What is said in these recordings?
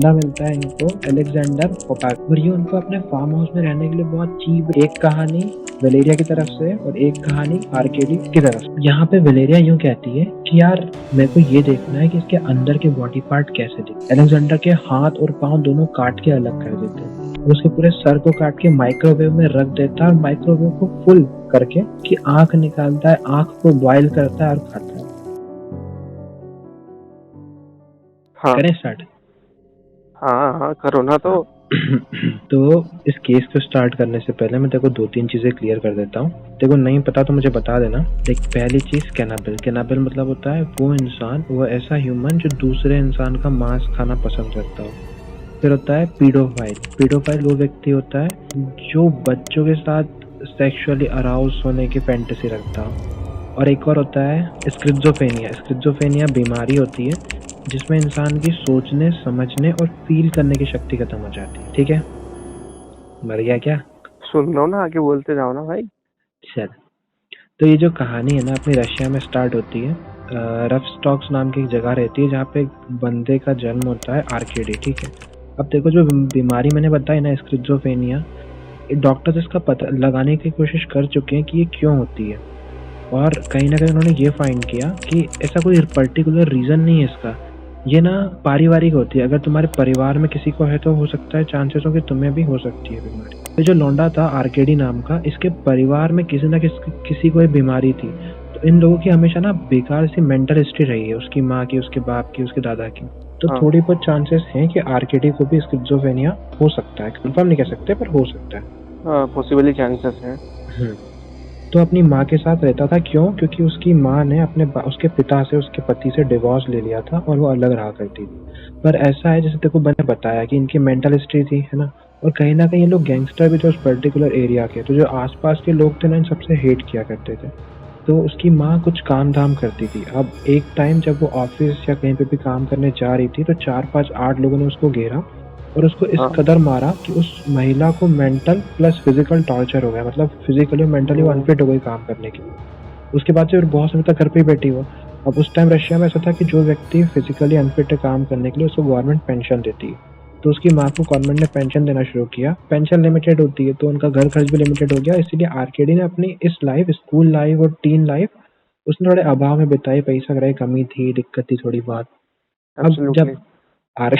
बंदा मिलता है इनको, अलेक्जेंडर पोपाक, और ये उनको अपने फार्म हाउस में रहने के लिए बहुत चीप। एक कहानी वेलेरिया की तरफ से और एक कहानी आर्केडी की तरफ से। यहाँ पे वेलेरिया यूं कहती है कि यार मेरे को ये देखना है कि इसके अंदर के बॉडी पार्ट कैसे दिखते। अलेक्जेंडर के हाथ और पाँव दोनों काट के अलग कर देते हैं और उसके पूरे सर को काट के माइक्रोवेव में रख देता है और माइक्रोवेव को फुल करके कि आंख निकालता है, आंख को बॉयल करता है और खाता है। हाँ करें स्टार्ट? हाँ हाँ करो ना। तो इस केस को स्टार्ट करने से पहले मैं तेरे को 2-3 चीजें क्लियर कर देता हूँ। तेरे को नहीं पता तो मुझे बता देना। देख, पहली चीज कैनाबिल। कैनाबिल मतलब होता है वो इंसान, वो ऐसा ह्यूमन जो दूसरे इंसान का मांस खाना पसंद करता हो। फिर होता है पीडोफाइल। पीडोफाइल वो व्यक्ति होता है जो बच्चों के साथ सेक्सुअली अराउज होने की फैंटेसी रखता हो। और एक और होता है स्किज़ोफ्रेनिया। स्किज़ोफ्रेनिया बीमारी होती है जिसमें इंसान की सोचने, समझने और फील करने की शक्ति खत्म हो जाती है। ठीक है, मर गया क्या? सुन लो ना, आगे बोलते जाओ ना भाई। चल, तो ये जो कहानी है ना अपनी रशिया में स्टार्ट होती है। रफस्टॉक्स नाम की एक जगह रहती है जहाँ पे एक बंदे का जन्म होता है, आर्केडी। ठीक है, अब देखो जो बीमारी मैंने बताई ना स्किज़ोफ्रेनिया, डॉक्टर्स इसका पता लगाने की कोशिश कर चुके हैं कि ये क्यों होती है, और कहीं ना कहीं उन्होंने ये फाइंड किया कि ऐसा कोई पर्टिकुलर रीज़न नहीं है इसका। ये ना पारिवारिक होती है। अगर तुम्हारे परिवार में किसी को है तो हो सकता है, चांसेस हो कि तुम्हें भी हो सकती है बीमारी। तो जो लौंडा था आर्केडी नाम का, इसके परिवार में किसी ना किसी को ये बीमारी थी। तो इन लोगों की हमेशा ना बेकार सी मेंटल हिस्ट्री रही है, उसकी माँ की, उसके बाप की, उसके दादा की। तो हाँ। थोड़ी बहुत चांसेस हैं कि आर्केडी को भी स्किज़ोफ्रेनिया हो सकता है। कंफर्म नहीं कह सकते पर हो सकता है। हाँ, पॉसिबली चांसेस हैं। तो अपनी माँ के साथ रहता था। क्यों? क्योंकि उसकी माँ ने उसके पिता से, उसके पति से डिवोर्स ले लिया था और वो अलग रहा करती थी। पर ऐसा है जैसे तेरे को मैंने बताया कि इनकी मेंटल हिस्ट्री थी, है ना, और कहीं ना कहीं ये लोग गैंगस्टर भी थे उस पर्टिकुलर एरिया के। तो जो आसपास के लोग थे ना, इन सबसे हेट किया करते थे। तो उसकी माँ कुछ काम धाम करती थी। अब एक टाइम जब वो ऑफिस या कहीं पे भी काम करने जा रही थी तो 4-5-8 लोगों ने उसको घेरा और उसको इस कदर मारा कि उस महिला को मेंटल प्लस फिजिकल टॉर्चर हो गया। मतलब फिजिकली और मेंटली वो अनफिट हो गई काम करने के लिए। उसके बाद से बहुत समय तक घर पे ही बैठी हुआ। अब उस टाइम रशिया में ऐसा था कि जो व्यक्ति फिजिकली अनफिट है काम करने के लिए उसको गवर्नमेंट पेंशन देती है। तो उसकी माँ को गवर्नमेंट ने पेंशन देना शुरू किया। पेंशन लिमिटेड होती है तो उनका घर खर्च भी लिमिटेड हो गया। इसीलिए आर्केडी ने अपनी इस लाइफ, स्कूल लाइफ और टीन लाइफ उसने थोड़े अभाव में बिताई। पैसा वगैरह की कमी थी, दिक्कत थी थोड़ी बहुत। अब जब आर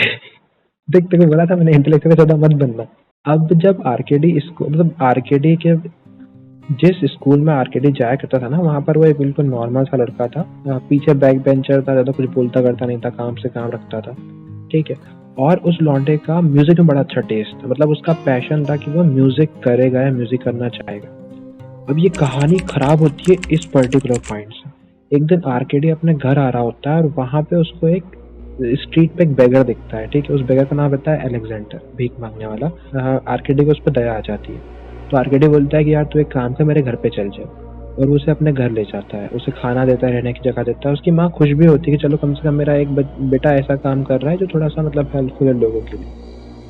देख, तेरे को बोला था मैंने इंटेलेक्चुअल ज्यादा मत बनना। अब जब आर्केडी इसको, मतलब आर्केडी के जिस स्कूल में आर्केडी जाया करता था ना, वहाँ पर वो एक बिल्कुल नॉर्मल सा लड़का था। पीछे बैक बेंचर था, ज्यादा कुछ बोलता करता नहीं था, काम से काम रखता था। ठीक है, और उस लौंडे का म्यूजिक में बड़ा अच्छा टेस्ट था। मतलब उसका पैशन था कि वो म्यूजिक करेगा या म्यूजिक करना चाहेगा। अब ये कहानी खराब होती है इस पर्टिकुलर पॉइंट से। एक दिन आर्केडी अपने घर आ रहा होता है और वहां पे उसको एक स्ट्रीट पे एक बेगर दिखता है। ठीक है, उस बेगर का नाम रहता है अलेक्जेंडर, भीख मांगने वाला। आर्केडी को उस पर दया आ जाती है। तो आर्केडी बोलता है कि यार तू एक काम कर, मेरे घर पे चल जा, और वो उसे अपने घर ले जाता है। उसे खाना देता है, रहने की जगह देता है। उसकी माँ खुश भी होती है कि चलो कम से कम मेरा एक बेटा ऐसा काम कर रहा है जो थोड़ा सा मतलब हेल्पफुल है लोगों के लिए।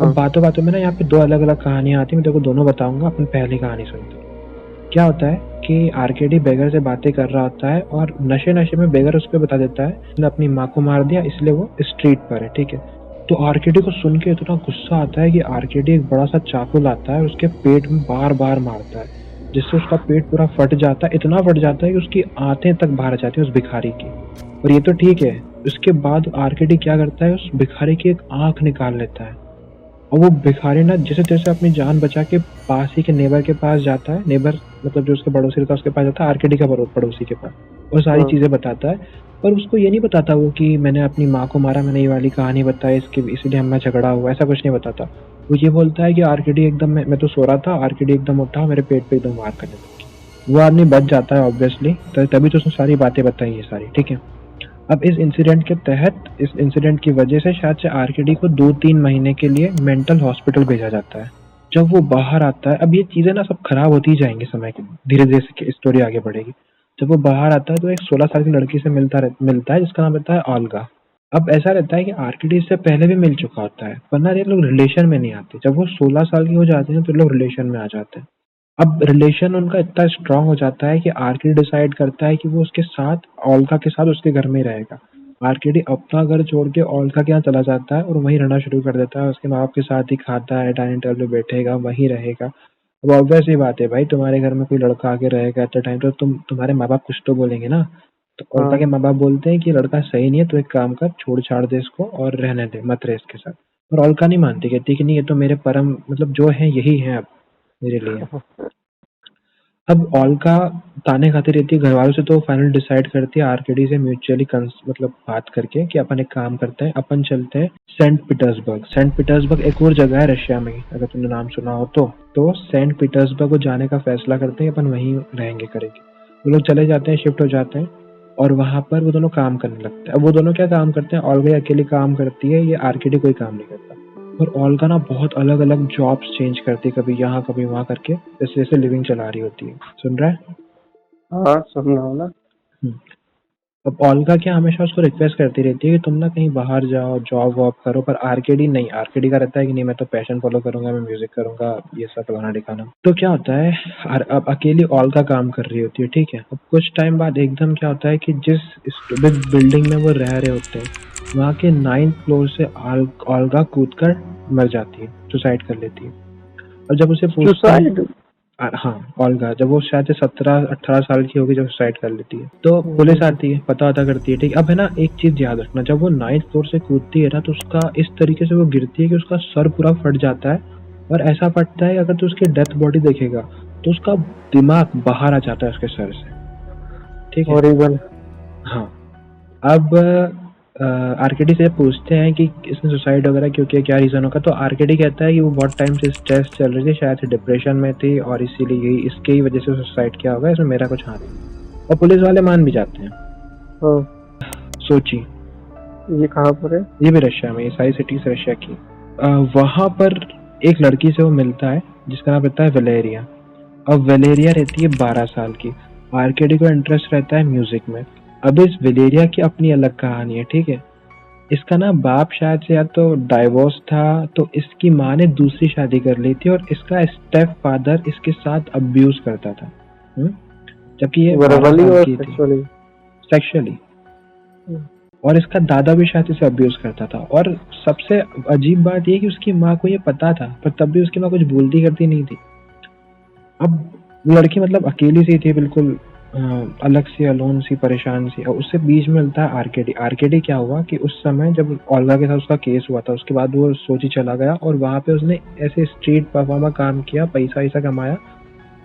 अब बातों बातों में ना यहाँ पे 2 अलग अलग कहानियां आती है। मैं तेरे को दोनों बताऊंगा। अपन पहली कहानी सुनते हैं। क्या होता है कि आर्केडी बेगर से बातें कर रहा होता है और नशे नशे में बेगर उसको बता देता है उसने अपनी माँ को मार दिया, इसलिए वो स्ट्रीट पर है। ठीक है, तो आर्केडी को सुन के इतना गुस्सा आता है कि आर्केडी एक बड़ा सा चाकू लाता है और उसके पेट में बार बार मारता है, जिससे उसका पेट पूरा फट जाता है। इतना फट जाता है कि उसकी आंतें तक बाहर आ जाती है उस भिखारी की। और ये तो ठीक है, उसके बाद आर्केडी क्या करता है, उस भिखारी की एक आंख निकाल लेता है। और वो भिखारी ना जैसे तैसे अपनी जान बचा के पास ही के नेबर के पास जाता है। नेबर मतलब जो उसके पड़ोसी रहता है उसके पास जाता है, आर्केडी का पड़ोसी के पास, और सारी चीजें बताता है। पर उसको ये नहीं बताता वो कि मैंने अपनी माँ को मारा, मैंने ये वाली कहानी बताई इसके, इसीलिए हमें झगड़ा हुआ, ऐसा कुछ नहीं बताता। वो ये बोलता है कि आर्केडी एकदम, मैं तो सो रहा था, आर्केडी एकदम उठा, मेरे पेट पे एकदम वार करने लगी। वो आदमी बच जाता है ऑब्वियसली, तभी तो उसने सारी बातें बताई है सारी। ठीक है, अब इस इंसिडेंट की वजह से शायद से आर्केडी को 2-3 महीने के लिए मेंटल हॉस्पिटल भेजा जाता है। जब वो बाहर आता है, अब ये चीजें ना सब खराब होती ही जाएंगी समय के, धीरे धीरे स्टोरी आगे बढ़ेगी। जब वो बाहर आता है तो एक 16 साल की लड़की से मिलता है जिसका नाम रहता है ऑल्गा। अब ऐसा रहता है कि आर्केडी इससे पहले भी मिल चुका होता है, वरना ये लोग रिलेशन में नहीं आते। जब वो 16 साल की हो जाते हैं तो लोग रिलेशन में आ जाते हैं। अब रिलेशन उनका इतना स्ट्रांग हो जाता है कि आर्केडी डिसाइड करता है कि वो उसके साथ, ऑल्गा के साथ उसके घर में ही रहेगा। आरकेडी अपना घर छोड़ के औलका के यहाँ चला जाता है और वहीं रहना शुरू कर देता है। उसके माँ बाप के साथ ही खाता है, डाइनिंग टेबल पे बैठेगा, वहीं रहेगा। अब ऑब्वियस सी बात है भाई, तुम्हारे घर में कोई लड़का आके रहेगा एट द टाइम, तो तुम्हारे माँ बाप कुछ तो बोलेंगे ना। तो औलका के हाँ माँ बाप बोलते हैं कि लड़का सही नहीं है, तो एक काम कर, छोड़ छाड़ दे इसको और रहने दे, मत रहे इसके साथ। और औलका नहीं मानती, कहती कि नहीं, ये तो मेरे परम मतलब जो है यही है अब मेरे लिए। अब औलका ताने खाती रहती है घर वालों से, तो फाइनल डिसाइड करती है आरकेडी से म्यूचुअली मतलब बात करके कि अपन एक काम करते हैं, अपन चलते हैं सेंट पीटर्सबर्ग। सेंट पीटर्सबर्ग एक और जगह है रशिया में, अगर तुमने नाम सुना हो तो सेंट पीटर्सबर्ग को जाने का फैसला करते हैं, अपन वहीं रहेंगे करेंगे। वो लोग चले जाते हैं, शिफ्ट हो जाते हैं और वहां पर वो दोनों काम करने लगते हैं। अब वो दोनों क्या काम करते हैं, ऑलगा अकेली काम करती है, ये आरकेडी कोई काम नहीं करता। और ऑलगा ना बहुत अलग अलग जॉब्स चेंज करती है, कभी यहाँ कभी वहाँ करके, जैसे जैसे लिविंग चला रही होती है। सुन रहा है? हाँ, सुन रहा हूँ ना। हम्म। अब ऑलगा क्या हमेशा उसको रिक्वेस्ट करती रहती है कि तुम ना कहीं बाहर जाओ, जॉब वॉब करो, पर आरकेडी नहीं, आरकेडी का रहता है कि नहीं, मैं तो पैशन फॉलो करूंगा, मैं म्यूजिक करूंगा, ये सब फलाना दिखाना। तो क्या होता है, अब अकेली ऑलगा काम कर रही होती है, ठीक है। अब कुछ टाइम बाद एकदम क्या होता है कि जिस बिल्डिंग में वो रह रहे होते हैं, वहाँ के 9th फ्लोर से ऑलगा कूदकर मर जाती है, सुसाइड कर लेती है। और जब उसे पूछते हैं, सुसाइड? हाँ ऑलगा, जब वो शायद 17-18 साल की होगी जब सुसाइड कर लेती है, तो पुलिस आती है, पता करती है, ठीक। अब है ना, एक चीज याद रखना, जब वो 9th फ्लोर से कूदती है ना, तो उसका इस तरीके से वो गिरती है कि उसका सर पूरा फट जाता है। और ऐसा फटता है, अगर तू उसकी डेथ बॉडी देखेगा तो उसका दिमाग बाहर आ जाता है उसके सर से, ठीक है। हॉरिबल। हाँ। अब आरकेडी से पूछते हैं कि इसने सुसाइड वगैरह क्यों किया, क्या रीजन होगा, तो आरकेडी कहता है कि वो बहुत टाइम से स्ट्रेस चल रही थी, शायद से डिप्रेशन में थी और इसीलिए यही इसके ही वजह से सुसाइड किया होगा, इसमें मेरा कुछ हाथ नहीं। और पुलिस वाले मान भी जाते हैं। हाँ, सोची ये कहाँ पर है? ये भी रशिया में, ये सारी सिटीज रशिया की। वहां पर एक लड़की से वो मिलता है जिसका नाम रहता है वेलेरिया। अब वेलेरिया रहती है 12 साल की। आरकेडी को इंटरेस्ट रहता है म्यूजिक में। अब इस वेलेरिया की अपनी अलग कहानी है, ठीक है। इसका ना बाप शायद से या तो डाइवोर्स था, तो इसकी माँ ने दूसरी शादी कर ली थी और इसका स्टेप फादर इसके साथ अब्यूज करता था, जबकि ये 12 वर्बली साल और की थी, सेक्सुअली? सेक्सुअली। और इसका दादा भी शायद इसे अब्यूज करता था। और सबसे अजीब बात ये कि उसकी माँ को ये पता था, पर तब भी उसकी माँ कुछ बोलती करती नहीं थी। अब लड़की मतलब अकेली सी थी बिल्कुल, अलग सी, अलोन सी, परेशान सी। और उससे बीच में मिलता है आरकेडी। आरकेडी क्या हुआ कि उस समय जब ओल्गा के साथ उसका केस हुआ था, उसके बाद वो सोची चला गया और वहाँ पे उसने ऐसे स्ट्रीट परफॉर्मर काम किया, पैसा वैसा कमाया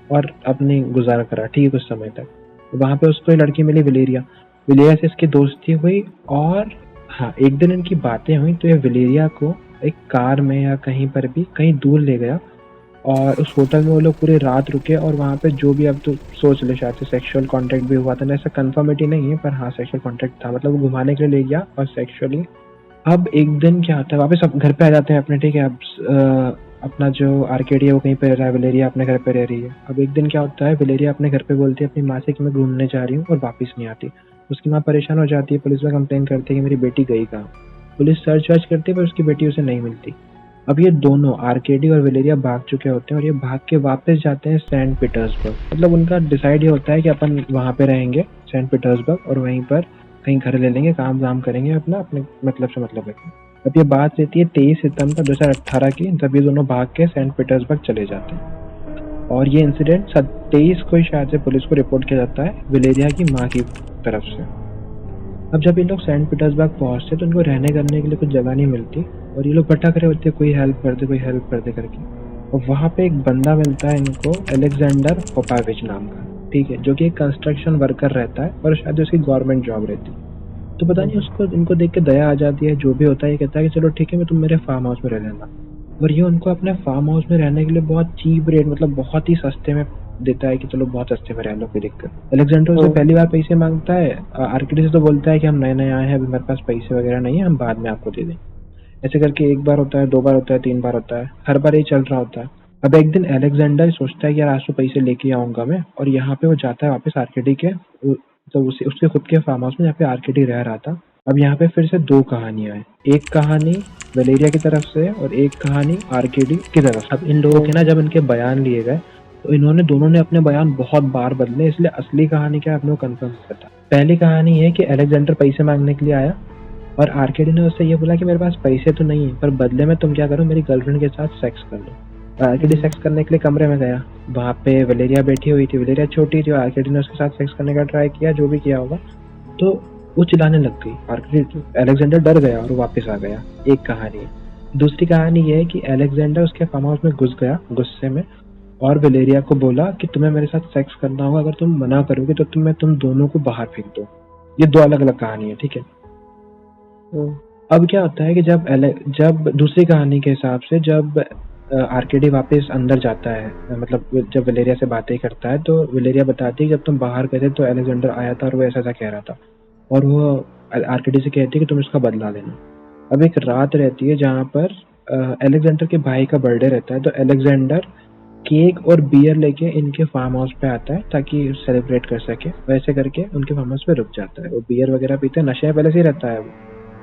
और अपनी गुजारा करा, ठीक है, कुछ समय तक। वहाँ पे उसको लड़की मिली विलेरिया। विलेरिया से इसकी दोस्ती हुई और हाँ, एक दिन इनकी बातें हुई, तो ये विलेरिया को एक कार में या कहीं पर भी कहीं दूर ले गया और उस होटल में वो लोग पूरी रात रुके। और वहाँ पे जो भी, अब तो सोच ले, शायद से सेक्सुअल कांटेक्ट भी हुआ था, ऐसा कंफर्मिटी नहीं है, पर हाँ सेक्सुअल कांटेक्ट था, मतलब वो घुमाने के लिए ले गया और सेक्सुअली। अब एक दिन क्या होता है, वापस सब घर पे आ जाते हैं अपने, ठीक है। अब अपना जो आरकेडी है वो कहीं पे रह रहा है, विलेरिया अपने घर पे रह रही है। अब एक दिन क्या होता है, विलेरिया अपने घर पे बोलती है अपनी माँ से कि मैं घूमने जा रही हूँ और वापस नहीं आती। उसकी माँ परेशान हो जाती है, पुलिस में कंप्लेन करती है कि मेरी बेटी गई कहाँ। पुलिस सर्च वर्च करती है पर उसकी बेटी उसे नहीं मिलती। अब ये दोनों आरकेडी और विलेरिया भाग चुके होते हैं और ये भाग के वापस जाते हैं सेंट पीटर्सबर्ग। मतलब उनका डिसाइड ये होता है कि अपन वहाँ पे रहेंगे सेंट पीटर्सबर्ग और वहीं पर कहीं घर ले लेंगे, काम वाम करेंगे अपना, अपने मतलब से मतलब रखेंगे। अब ये बात रहती है 23 सितंबर 2018 की, जब ये दोनों भाग के सेंट पीटर्सबर्ग चले जाते हैं। और ये इंसिडेंट 23 को शायद से पुलिस को रिपोर्ट किया जाता है विलेरिया की माँ की तरफ से। अब जब ये लोग सेंट पीटर्सबर्ग पहुंचते तो उनको रहने करने के लिए कुछ जगह नहीं मिलती और ये लोग भटक रहे होते, कोई हेल्प कर दे, कोई हेल्प कर दे करके। और वहाँ पे एक बंदा मिलता है इनको, अलेक्जेंडर पोपाविच नाम का, ठीक है, जो कि एक कंस्ट्रक्शन वर्कर रहता है और शायद उसकी गवर्नमेंट जॉब रहती है। तो पता नहीं उसको इनको देख के दया आ जाती है, जो भी होता है, ये कहता है कि चलो ठीक है, मैं तुम मेरे फार्म हाउस में रह लेना। और ये उनको अपने फार्म हाउस में रहने के लिए बहुत चीप रेट, मतलब बहुत ही सस्ते में देता है कि चलो बहुत सस्ते में रह लो, कोई दिक्कत। अलेक्जेंडर से पहली बार पैसे मांगता है, आरकेडी से तो बोलता है कि हम नए नए आए हैं, अभी मेरे पास पैसे वगैरह नहीं है, हम बाद में आपको दे दें। ऐसे करके एक बार होता है, 2 बार होता है, 3 बार होता है, हर बार ये चल रहा होता है। अब एक दिन अलेक्जेंडर सोचता है कि यार आज तो पैसे लेके आऊंगा मैं, और यहाँ पे वो जाता है वापस आरकेडी के, तो उसके खुद के फार्म हाउस में जहाँ पे आरकेडी रह रहा था। अब यहाँ पे फिर से 2 कहानियां हैं, एक कहानी वेलेरिया की तरफ से और एक कहानी आरकेडी की तरफ। अब इन लोगों के ना जब इनके बयान लिए गए तो इन्होंने दोनों ने अपने बयान बहुत बार बदले, इसलिए असली कहानी क्या है अपने को कंफर्म नहीं पता। पहली कहानी है कि अलेक्जेंडर पैसे मांगने के लिए आया और आर्केडी ने उससे ये बोला कि मेरे पास पैसे तो नहीं है, पर बदले में तुम क्या करो, मेरी गर्लफ्रेंड के साथ सेक्स कर लो। आर्केडी सेक्स करने के लिए कमरे में गया, वहाँ पे वलेरिया बैठी हुई थी। वलेरिया छोटी थी और आर्केडी ने उसके साथ सेक्स करने का ट्राई किया, जो भी किया होगा, तो वो चिल्लाने लग गई। आर्केडी अलेक्जेंडर डर गया और वापस आ गया। एक कहानी है। दूसरी कहानी ये है कि अलेक्जेंडर उसके फार्म हाउस में घुस गया गुस्से में और वलेरिया को बोला कि तुम्हें मेरे साथ सेक्स करना होगा, अगर तुम मना करोगे तो मैं तुम दोनों को बाहर फेंक दो। ये दो अलग अलग कहानी है, ठीक है। अब क्या होता है कि जब दूसरी कहानी के हिसाब से जब आर्केडी वापस अंदर जाता है, मतलब जब वलेरिया से बातें करता है, तो वलेरिया बताती है कि जब तुम बाहर गए थे तो अलेक्जेंडर आया था और वो ऐसा कह रहा था, और वो आर्केडी से कहती है कि तुम इसका बदला लेना। अब एक रात रहती है जहाँ पर अलेक्जेंडर के भाई का बर्थडे रहता है, तो अलेक्जेंडर केक और बियर लेके इनके फार्म हाउस पे आता है ताकि सेलिब्रेट कर सके। वैसे करके उनके फार्म हाउस पे रुक जाता है। वो बियर वगैरह पीते हैं, नशे में पहले से ही रहता है वो।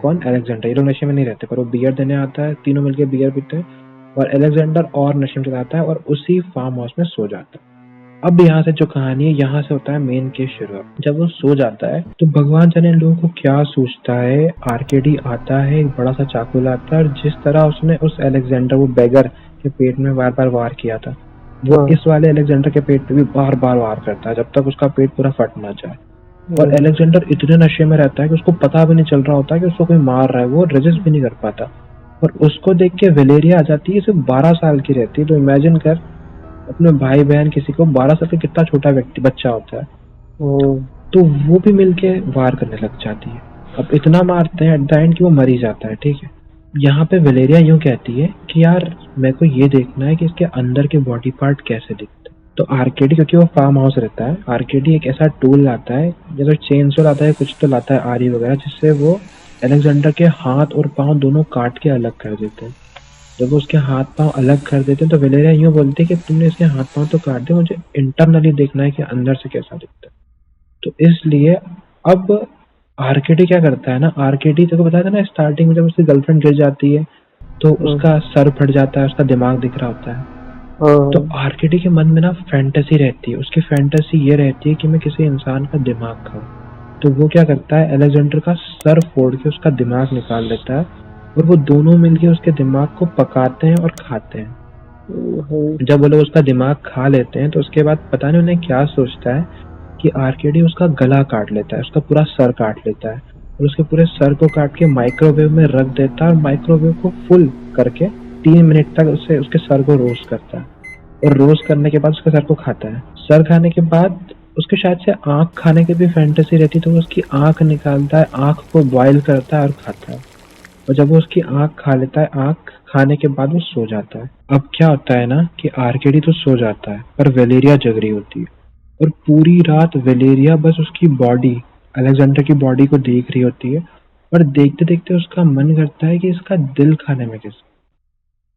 कौन? अलेक्जेंडर। ये लोग नशे में नहीं रहते, पर वो बियर देने आता है, तीनों मिलके बियर पीते हैं और अलेक्जेंडर और नशे में आता है और उसी फार्म हाउस में सो जाता है। अब यहाँ से जो कहानी है, यहाँ से होता है मेन केस शुरू। जब वो सो जाता है तो भगवान जाने इन लोगों को क्या सोचता है, आर्केडी आता है, एक बड़ा सा चाकू लाता है और जिस तरह उसने उस अलेक्जेंडर, वो बेगर के पेट में बार बार वार किया था, वो इस वाले अलेक्जेंडर के पेट पे भी बार बार वार करता है जब तक उसका पेट पूरा फट ना जाए। और अलेक्जेंडर इतने नशे में रहता है कि उसको पता भी नहीं चल रहा होता कि उसको कोई मार रहा है, वो रेजिस्ट भी नहीं कर पाता। और उसको देख के वलेरिया आ जाती है, सिर्फ 12 साल की रहती है। तो इमेजिन कर, अपने भाई बहन किसी को 12 साल का कितना छोटा बच्चा होता है, तो वो भी मिलके वार करने लग जाती है। अब इतना मारते हैं एट द एंड कि वो मर ही जाता है, ठीक है। यहाँ पे वलेरिया यूं कहती है कि यार मेरे को ये देखना है कि इसके अंदर के बॉडी पार्ट कैसे दिखते हैं। तो आर्केडी, क्योंकि वो फार्म हाउस रहता है, आर्केडी एक ऐसा टूल लाता है, जैसे चेनसो लाता है, कुछ तो लाता है आरी वगैरह, जिससे वो अलेक्जेंडर के हाथ और पाँव दोनों काट के अलग कर देते हैं। जब वो उसके हाथ पाँव अलग कर देते हैं तो वलेरिया यूं बोलती है कि तुमने इसके हाथ पाँव तो काट दिए, मुझे इंटरनली देखना है कि अंदर से कैसा दिखता है। तो इसलिए अब आर्केडी क्या करता है ना, आर्केडी तेरे को बताया था ना स्टार्टिंग में, जब उसकी गर्लफ्रेंड गिर जाती है तो उसका सर फट जाता है, उसका दिमाग दिख रहा होता है। तो आर्केडी के मन में ना फैंटेसी रहती है, उसकी फैंटेसी ये रहती है कि मैं किसी इंसान का दिमाग खाऊं। तो वो क्या करता है, अलेक्जेंडर का सर फोड़ के उसका दिमाग निकाल देता है और वो दोनों मिलके उसके दिमाग को पकाते हैं और खाते हैं। जब वो लोग उसका दिमाग खा लेते हैं तो उसके बाद पता नहीं उन्हें क्या सोचता है कि आर्केडी उसका गला काट लेता है, उसका पूरा सर काट लेता है और उसके पूरे सर को काट के माइक्रोवेव में रख देता है और माइक्रोवेव को फुल करके 3 मिनट तक उससे उसके सर को रोस्ट करता है और रोस्ट करने के बाद उसके सर को खाता है। सर खाने के बाद उसके शायद से आँख खाने की भी फैंटेसी रहती है, तो वो उसकी आँख निकालता है, आँख को बॉयल करता है और खाता है। और जब वो उसकी आँख खा लेता है, आँख खाने के बाद वो सो जाता है। अब क्या होता है ना कि आर्केडी तो सो जाता है पर वलेरिया जग रही होती है और पूरी रात वलेरिया बस उसकी बॉडी, अलेक्जेंडर की बॉडी को देख रही होती है और देखते देखते उसका मन करता है कि इसका दिल खाने में कैसे।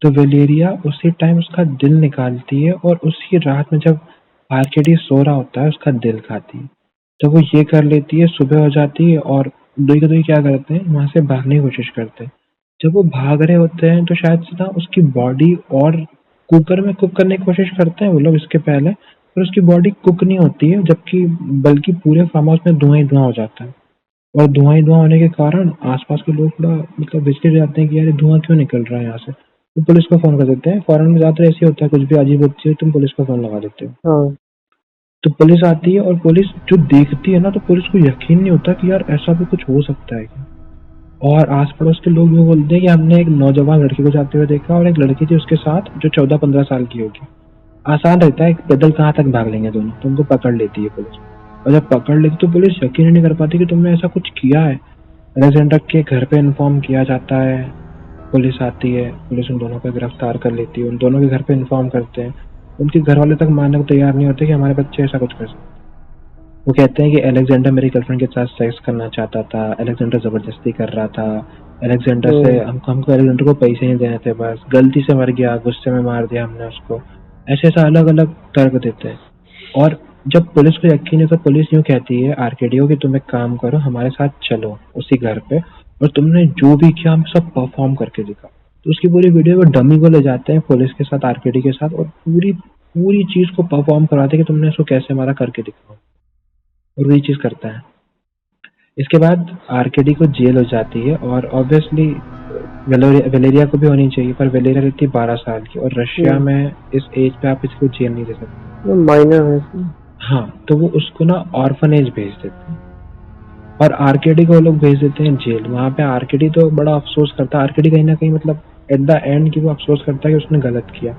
तो वलेरिया उसी टाइम उसका दिल निकालती है और उसी रात में जब आर्केडी सो रहा होता है उसका दिल खाती है। तो वो ये कर लेती है, सुबह हो जाती है और दुई के दुई क्या करते हैं, वहां से भागने की कोशिश करते हैं। जब वो भाग रहे होते हैं तो शायद से ना उसकी बॉडी और कुकर में कुक करने की कोशिश करते हैं वो लोग इसके पहले, पर उसकी बॉडी कुक नहीं होती है, जबकि बल्कि पूरे फार्म हाउस में धुआं ही धुआं हो जाता है। और धुआं ही धुआं होने के कारण आसपास के लोग थोड़ा मतलब विचलित जाते हैं कि यार धुआं क्यों निकल रहा है यहाँ से। तो पुलिस को फोन कर देते हैं। फॉरेन में ज्यादातर ऐसे होता है, कुछ भी अजीब होती है तुम पुलिस को फोन लगा देते हो। तो पुलिस आती है और पुलिस जो देखती है ना, तो पुलिस को यकीन नहीं होता कि यार ऐसा भी कुछ हो सकता है क्या। और आस पड़ोस के लोग यूँ बोलते हैं कि हमने एक नौजवान लड़की को जाते हुए देखा और एक लड़की थी उसके साथ जो 14-15 साल की होगी। आसान रहता है, पैदल कहाँ तक भाग लेंगे दोनों, तो उनको पकड़ लेती है पुलिस। और जब पकड़ लेती तो पुलिस यकीन नहीं कर पाती कि तुमने ऐसा कुछ किया है। अलेक्जेंडर के घर पे इन्फॉर्म किया जाता है, पुलिस आती है, पुलिस उन दोनों को गिरफ्तार कर लेती है, उन दोनों के घर पे इन्फॉर्म करते हैं। उनके घर वाले तक मानने को तैयार नहीं होते कि हमारे बच्चे ऐसा कुछ कर सकते। वो कहते हैं कि अलेक्जेंडर मेरी गर्लफ्रेंड के साथ सेक्स करना चाहता था, अलेक्जेंडर जबरदस्ती कर रहा था, अलेक्जेंडर से हमको अलेक्जेंडर को पैसे नहीं देने थे, बस गलती से मर गया, गुस्से में मार दिया हमने उसको। ऐसे अलग अलग तर्क देते हैं। और जब पुलिस को यकीन है तो पुलिस यूँ कहती है आर्केडियो कि तुम एक काम करो, हमारे साथ चलो उसी घर पे और तुमने जो भी किया हम सब परफॉर्म करके दिखा। तो उसकी पूरी वीडियो को डमी को ले जाते हैं पुलिस के साथ, आर्केडी के साथ, और पूरी पूरी चीज को परफॉर्म करवाते कि तुमने इसको कैसे मारा करके दिखाओ, और वही चीज करता है। इसके बाद आरकेडी को जेल हो जाती है, और ऑब्वियसली वेलेरिया को भी होनी चाहिए, पर वेलेरिया रहती है 12 साल की, और रशिया में इस एज पे आप किसी को जेल नहीं दे सकते। माइनर है इसमें। हाँ, तो वो उसको ना ऑर्फनेज भेज देते हैं, और आरकेडी को वो लोग भेज देते हैं जेल। वहाँ पे आरकेडी तो बड़ा अफसोस करता है, आरकेडी कहीं ना कहीं मतलब एट द एंड की वो अफसोस करता है कि उसने गलत किया,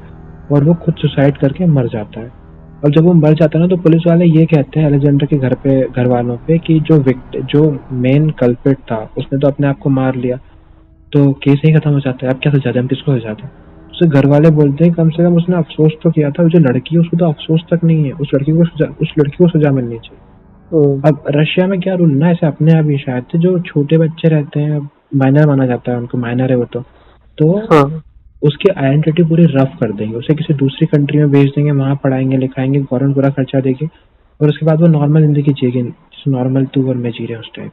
और वो खुद सुसाइड करके मर जाता है। और जब वो मर जाता है ना, तो पुलिस वाले ये कहते हैं अलेक्जेंडर के घर वालों पे कि जो मेन कल्प्रिट था उसने तो अपने आप को मार लिया, तो केस ही खत्म हो जाता है, अब क्या सजा दें, हम किसको सजा दें। उसके घर वाले बोलते हैं कम से कम उसने अफसोस तो किया था, जो लड़की है उसको तो अफसोस तक नहीं है, उस लड़की को सजा मिलनी चाहिए। अब रशिया में क्या रूल ना, ऐसे अपने आप ही शायद थे, जो छोटे बच्चे रहते हैं माइनर माना जाता है उनको, माइनर है वो तो हाँ। उसकी आइडेंटिटी पूरी रफ कर देंगे, उसे किसी दूसरी कंट्री में भेज देंगे, वहाँ पढ़ाएंगे लिखाएंगे, गवर्नमेंट पूरा खर्चा देगी, और उसके बाद वो नॉर्मल जिंदगी जिएगी, नॉर्मल तू और मैं जी रहे हैं उस टाइप।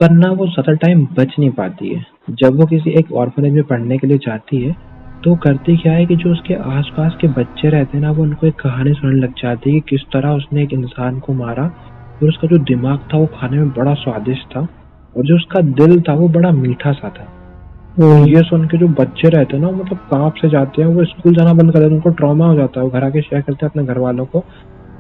पर ना वो ज़्यादा टाइम बच नहीं पाती है। जब वो किसी एक ऑर्फनेज में पढ़ने के लिए जाती है, तो करती क्या है कि जो उसके आसपास के बच्चे रहते हैं ना, वो उनको एक कहानी सुनाने लग जाती है कि किस तरह उसने एक इंसान को मारा, और उसका जो दिमाग था वो खाने में बड़ा स्वादिष्ट था, और जो उसका दिल था वो बड़ा मीठा सा था। ये सुन के जो बच्चे रहते हैं ना, मतलब कांप से जाते हैं, वो स्कूल जाना बंद कर देते हैं, उनको ट्रॉमा हो जाता है। वो घर आके शेयर करते हैं अपने घर वालों को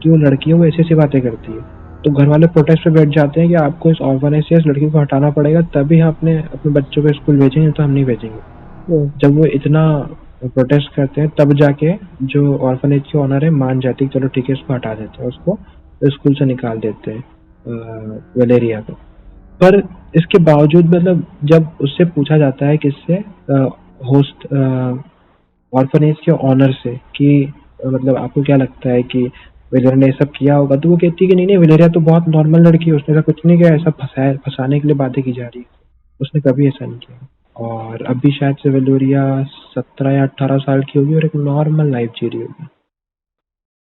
कि वो लड़की है वो ऐसी ऐसी बातें करती है। तो घर वाले प्रोटेस्ट पे बैठ जाते हैं कि आपको इस ऑर्फनेज से इस लड़की को हटाना पड़ेगा, तभी हम अपने अपने बच्चों को स्कूल भेजेंगे, तो हम नहीं भेजेंगे। जब वो इतना प्रोटेस्ट करते हैं, तब जाके जो ऑर्फनेज की ऑनर है मान जाती है, चलो ठीक है इसको हटा देते हैं, उसको स्कूल से निकाल देते हैं वेलेरिया को। पर इसके बावजूद मतलब जब उससे पूछा जाता है किससे, होस्ट ऑर्फनेज के ऑनर से, कि मतलब आपको क्या लगता है कि वेलेरिया ने सब किया होगा, तो वो कहती है कि नहीं नहीं, वेलेरिया तो बहुत नॉर्मल लड़की है, उसने ऐसा कुछ नहीं किया, ऐसा फंसाने के लिए बातें की जा रही है, उसने कभी ऐसा नहीं किया। और अभी शायद से वेलेरिया 17 या 18 साल की होगी और एक नॉर्मल लाइफ जी रही होगी।